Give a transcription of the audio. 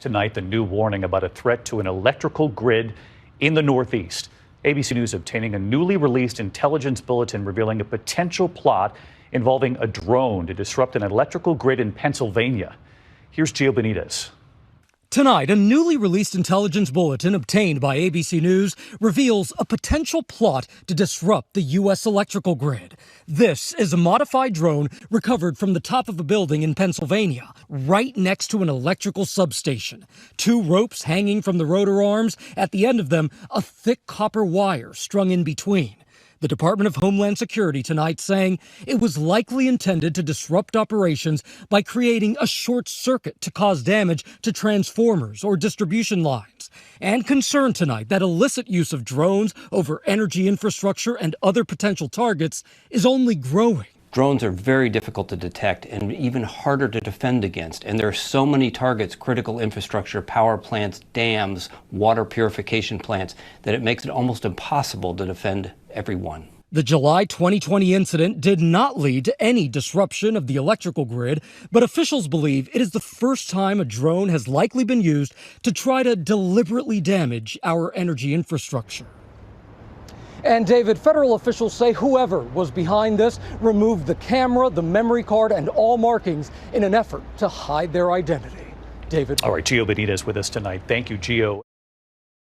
tonight the new warning about a threat to an electrical grid in the Northeast. ABC News obtaining a newly released intelligence bulletin revealing a potential plot involving a drone to disrupt an electrical grid in Pennsylvania. Here's Gio Benitez. Tonight, a newly released intelligence bulletin obtained by ABC News reveals a potential plot to disrupt the U.S. electrical grid. This is a modified drone recovered from the top of a building in Pennsylvania, right next to an electrical substation. Two ropes hanging from the rotor arms, at the end of them, a thick copper wire strung in between. The Department of Homeland Security tonight saying it was likely intended to disrupt operations by creating a short circuit to cause damage to transformers or distribution lines. And concerned tonight that illicit use of drones over energy infrastructure and other potential targets is only growing. Drones are very difficult to detect and even harder to defend against. And there are so many targets, critical infrastructure, power plants, dams, water purification plants, that it makes it almost impossible to defend everyone. The July 2020 incident did not lead to any disruption of the electrical grid, but officials believe it is the first time a drone has likely been used to try to deliberately damage our energy infrastructure. And David, federal officials say whoever was behind this removed the camera, the memory card, and all markings in an effort to hide their identity. David. All right, Gio Benitez with us tonight. Thank you, Gio.